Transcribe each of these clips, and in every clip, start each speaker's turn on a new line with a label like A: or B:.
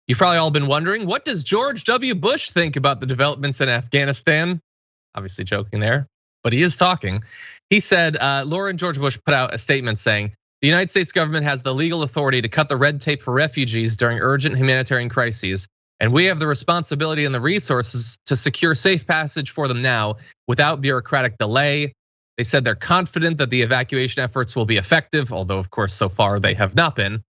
A: You've probably all been wondering, what does George W. Bush think about the developments in Afghanistan? Obviously joking there, but he is talking. He said, Laura and George Bush put out a statement saying, the United States government has the legal authority to cut the red tape for refugees during urgent humanitarian crises, and we have the responsibility and the resources to secure safe passage for them now without bureaucratic delay. They said they're confident that the evacuation efforts will be effective, although of course so far they have not been.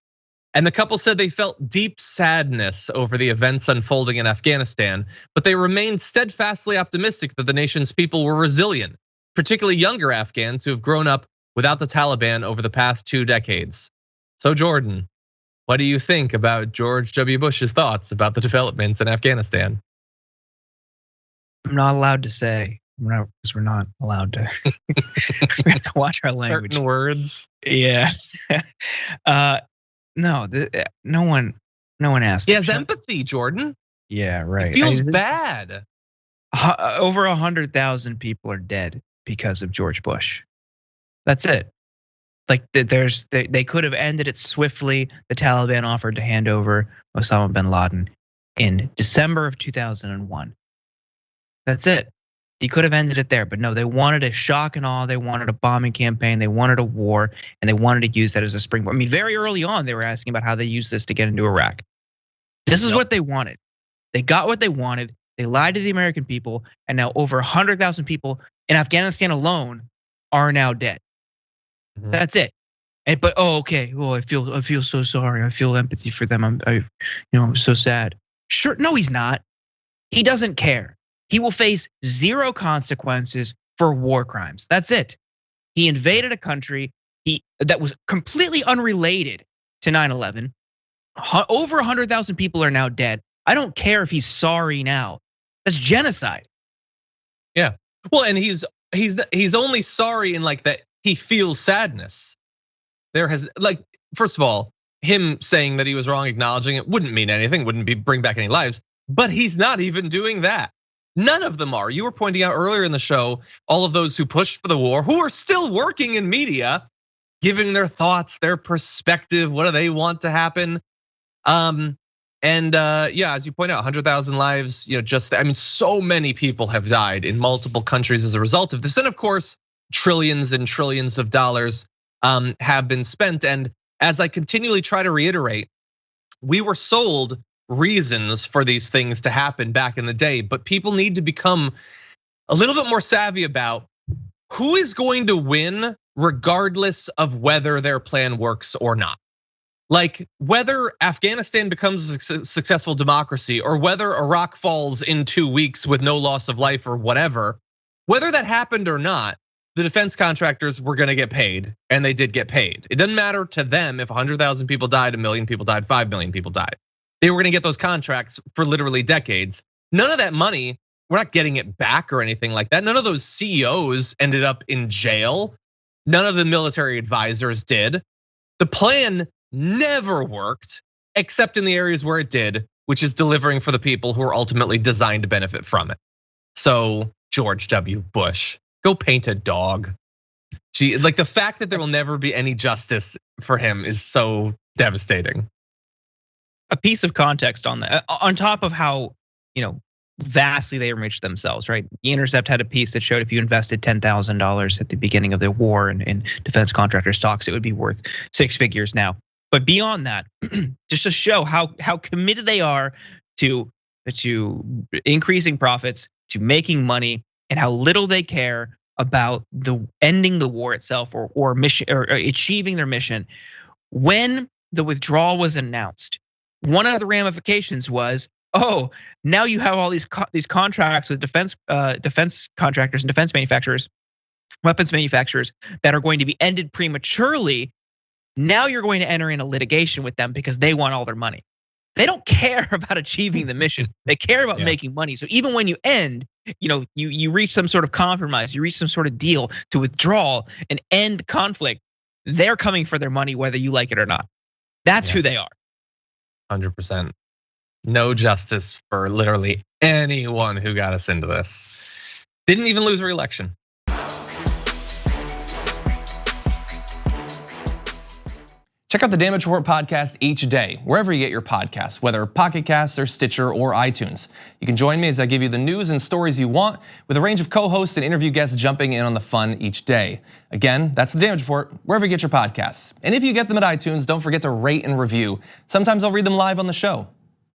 A: And the couple said they felt deep sadness over the events unfolding in Afghanistan, but they remained steadfastly optimistic that the nation's people were resilient, particularly younger Afghans who have grown up without the Taliban over the past 2 decades. So Jordan, what do you think about George W. Bush's thoughts about the developments in Afghanistan?
B: I'm not allowed to say, because we're not allowed to. We have to watch our language.
A: Certain words.
B: Yeah. No, no one asked.
A: He has empathy, Jordan.
B: Yeah, right.
A: He feels bad.
B: Over 100,000 people are dead because of George Bush. That's it. Like they could have ended it swiftly. The Taliban offered to hand over Osama bin Laden in December of 2001. That's it. He could have ended it there, but no, they wanted a shock and awe. They wanted a bombing campaign. They wanted a war, and they wanted to use that as a springboard. I mean, very early on, they were asking about how they used this to get into Iraq. This is what they wanted. They got what they wanted. They lied to the American people, and now over 100,000 people in Afghanistan alone are now dead. Mm-hmm. That's it. But okay. Well, I feel so sorry. I feel empathy for them. I'm so sad. Sure, no, he's not. He doesn't care. He will face 0 consequences for war crimes. That's it. He invaded a country that was completely unrelated to 9/11. Over 100,000 people are now dead. I don't care if he's sorry now. That's genocide.
A: Yeah. Well, and he's only sorry in like that he feels sadness. There has first of all, him saying that he was wrong, acknowledging it wouldn't mean anything, wouldn't bring back any lives. But he's not even doing that. None of them are. You were pointing out earlier in the show, all of those who pushed for the war, who are still working in media, giving their thoughts, their perspective, what do they want to happen? Yeah, as you point out, 100,000 lives, so many people have died in multiple countries as a result of this. And of course, trillions and trillions of dollars have been spent. And as I continually try to reiterate, we were sold reasons for these things to happen back in the day, but people need to become a little bit more savvy about who is going to win regardless of whether their plan works or not. Like whether Afghanistan becomes a successful democracy or whether Iraq falls in 2 weeks with no loss of life or whatever, whether that happened or not, the defense contractors were gonna get paid, and they did get paid. It doesn't matter to them if 100,000 people died, 1 million people died, 5 million people died. They were gonna get those contracts for literally decades. None of that money, we're not getting it back or anything like that. None of those CEOs ended up in jail. None of the military advisors did. The plan never worked, except in the areas where it did, which is delivering for the people who are ultimately designed to benefit from it. So George W. Bush, go paint a dog. Like the fact that there will never be any justice for him is so devastating.
B: A piece of context on that, on top of how vastly they enriched themselves, right? The Intercept had a piece that showed if you invested $10,000 at the beginning of the war in defense contractor stocks, it would be worth 6 figures now. But beyond that, just to show how committed they are to increasing profits, to making money, and how little they care about the ending the war itself or mission or achieving their mission. When the withdrawal was announced, one of the ramifications was, now you have all these contracts with defense contractors and defense manufacturers, weapons manufacturers that are going to be ended prematurely. Now you're going to enter in a litigation with them because they want all their money. They don't care about achieving the mission. They care about making money. So even when you end, you reach some sort of compromise, you reach some sort of deal to withdraw and end conflict, they're coming for their money whether you like it or not. That's who they are.
A: 100%. No justice for literally anyone who got us into this. Didn't even lose re-election.
C: Check out the Damage Report podcast each day, wherever you get your podcasts, whether Pocket Casts or Stitcher or iTunes. You can join me as I give you the news and stories you want, with a range of co-hosts and interview guests jumping in on the fun each day. Again, that's the Damage Report, wherever you get your podcasts. And if you get them at iTunes, don't forget to rate and review. Sometimes I'll read them live on the show.